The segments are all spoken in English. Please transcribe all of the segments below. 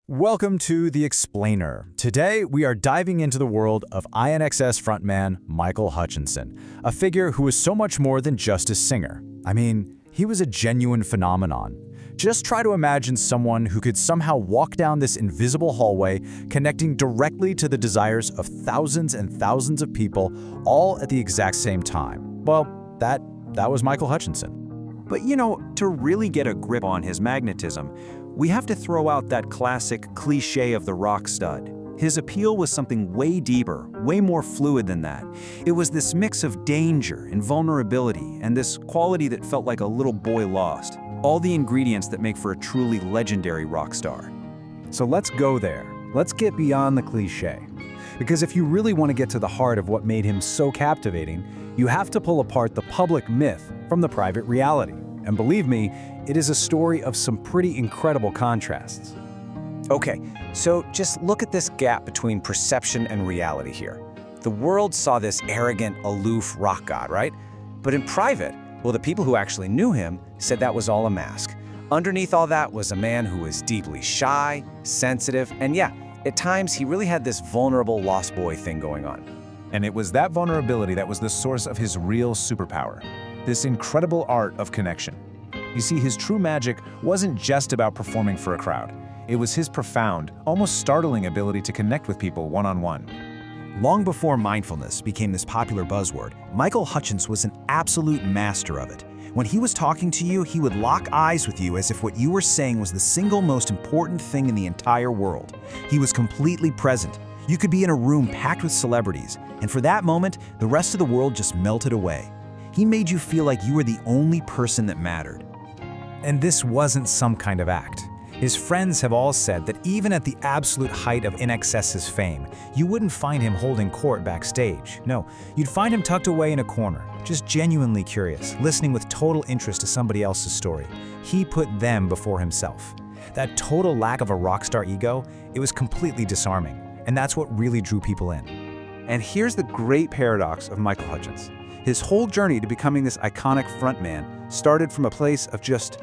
Welcome to The Explainer. Today, we are diving into the world of INXS frontman Michael Hutchence, a figure who is so much more than just a singer. I mean, he was a genuine phenomenon. Just try to imagine someone who could somehow walk down this invisible hallway, connecting directly to the desires of thousands and thousands of people, all at the exact same time. Well, that was Michael Hutchence. But to really get a grip on his magnetism, we have to throw out that classic cliché of the rock stud. His appeal was something way deeper, way more fluid than that. It was this mix of danger and vulnerability, and this quality that felt like a little boy lost. All the ingredients that make for a truly legendary rock star. So let's go there. Let's get beyond the cliché. Because if you really want to get to the heart of what made him so captivating, you have to pull apart the public myth from the private reality. And believe me, it is a story of some pretty incredible contrasts. Okay, so just look at this gap between perception and reality here. The world saw this arrogant, aloof rock god, right? But in private, well, the people who actually knew him said that was all a mask. Underneath all that was a man who was deeply shy, sensitive, and yeah, at times he really had this vulnerable lost boy thing going on. And it was that vulnerability that was the source of his real superpower, this incredible art of connection. You see, his true magic wasn't just about performing for a crowd. It was his profound, almost startling ability to connect with people one-on-one. Long before mindfulness became this popular buzzword, Michael Hutchence was an absolute master of it. When he was talking to you, he would lock eyes with you as if what you were saying was the single most important thing in the entire world. He was completely present. You could be in a room packed with celebrities, and for that moment, the rest of the world just melted away. He made you feel like you were the only person that mattered. And this wasn't some kind of act. His friends have all said that even at the absolute height of INXS's fame, you wouldn't find him holding court backstage. No, you'd find him tucked away in a corner, just genuinely curious, listening with total interest to somebody else's story. He put them before himself. That total lack of a rock star ego, it was completely disarming. And that's what really drew people in. And here's the great paradox of Michael Hutchence. His whole journey to becoming this iconic frontman started from a place of just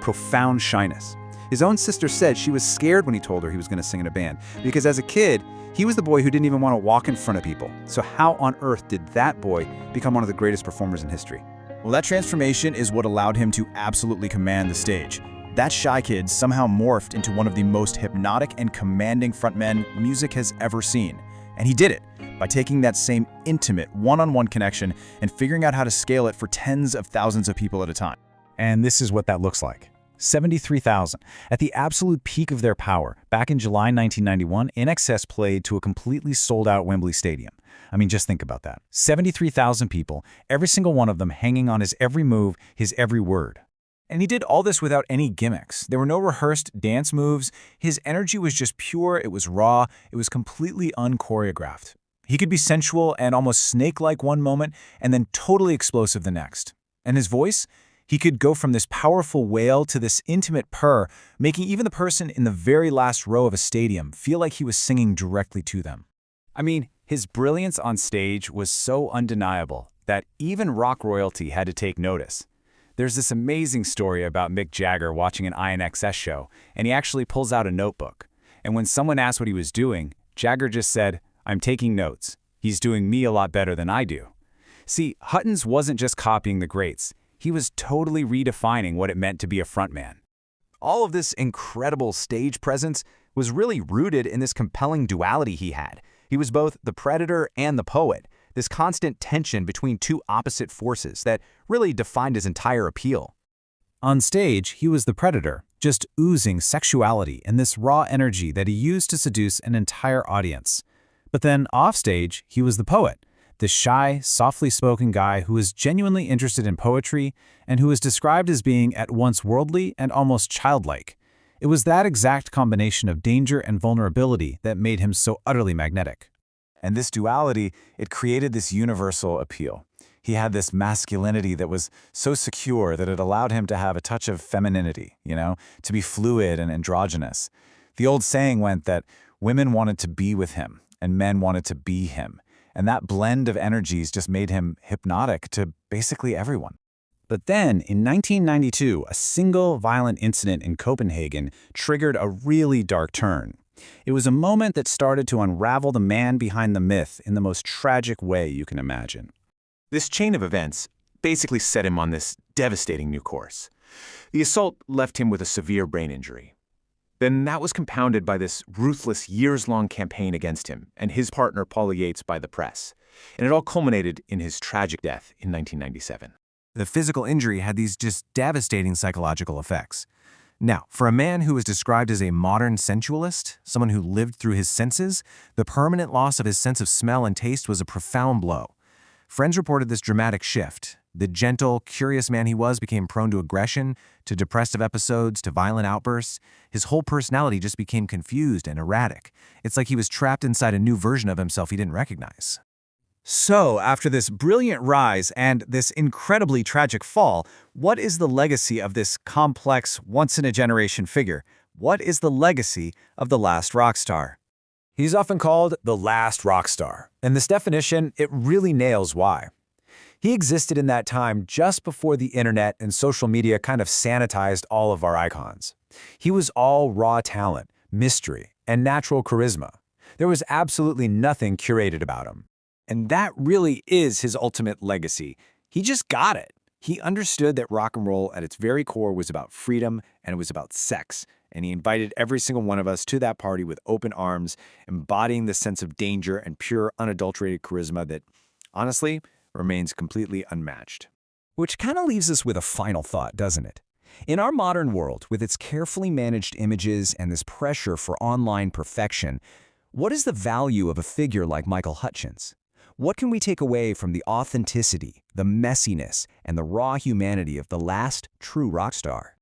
profound shyness. His own sister said she was scared when he told her he was going to sing in a band, because as a kid, he was the boy who didn't even want to walk in front of people. So how on earth did that boy become one of the greatest performers in history? Well, that transformation is what allowed him to absolutely command the stage. That shy kid somehow morphed into one of the most hypnotic and commanding frontmen music has ever seen. And he did it by taking that same intimate one-on-one connection and figuring out how to scale it for tens of thousands of people at a time. And this is what that looks like. 73,000. At the absolute peak of their power, back in July 1991, INXS played to a completely sold-out Wembley Stadium. I mean, just think about that. 73,000 people, every single one of them hanging on his every move, his every word. And he did all this without any gimmicks. There were no rehearsed dance moves. His energy was just pure, it was raw, it was completely unchoreographed. He could be sensual and almost snake-like one moment, and then totally explosive the next. And his voice? He could go from this powerful wail to this intimate purr, making even the person in the very last row of a stadium feel like he was singing directly to them. I mean, his brilliance on stage was so undeniable that even rock royalty had to take notice. There's this amazing story about Mick Jagger watching an INXS show, and he actually pulls out a notebook. And when someone asked what he was doing, Jagger just said, "I'm taking notes. He's doing me a lot better than I do." See, Hutchence wasn't just copying the greats. He was totally redefining what it meant to be a frontman. All of this incredible stage presence was really rooted in this compelling duality he had. He was both the predator and the poet, this constant tension between two opposite forces that really defined his entire appeal. On stage, he was the predator, just oozing sexuality and this raw energy that he used to seduce an entire audience. But then offstage, he was the poet, this shy, softly spoken guy who was genuinely interested in poetry and who was described as being at once worldly and almost childlike. It was that exact combination of danger and vulnerability that made him so utterly magnetic. And this duality, it created this universal appeal. He had this masculinity that was so secure that it allowed him to have a touch of femininity, to be fluid and androgynous. The old saying went that women wanted to be with him and men wanted to be him. And that blend of energies just made him hypnotic to basically everyone. But then, in 1992, a single violent incident in Copenhagen triggered a really dark turn. It was a moment that started to unravel the man behind the myth in the most tragic way you can imagine. This chain of events basically set him on this devastating new course. The assault left him with a severe brain injury. Then that was compounded by this ruthless years-long campaign against him and his partner Paula Yates by the press. And it all culminated in his tragic death in 1997. The physical injury had these just devastating psychological effects. Now, for a man who was described as a modern sensualist, someone who lived through his senses, the permanent loss of his sense of smell and taste was a profound blow. Friends reported this dramatic shift. The gentle, curious man he was became prone to aggression, to depressive episodes, to violent outbursts. His whole personality just became confused and erratic. It's like he was trapped inside a new version of himself he didn't recognize. So, after this brilliant rise and this incredibly tragic fall, what is the legacy of this complex, once-in-a-generation figure? What is the legacy of the last rock star? He's often called the last rock star, and this definition, it really nails why. He existed in that time just before the internet and social media kind of sanitized all of our icons. He was all raw talent, mystery, and natural charisma. There was absolutely nothing curated about him. And that really is his ultimate legacy. He just got it. He understood that rock and roll at its very core was about freedom and it was about sex. And he invited every single one of us to that party with open arms, embodying the sense of danger and pure, unadulterated charisma that, honestly, remains completely unmatched. Which kind of leaves us with a final thought, doesn't it? In our modern world, with its carefully managed images and this pressure for online perfection, what is the value of a figure like Michael Hutchence? What can we take away from the authenticity, the messiness, and the raw humanity of the last true rock star?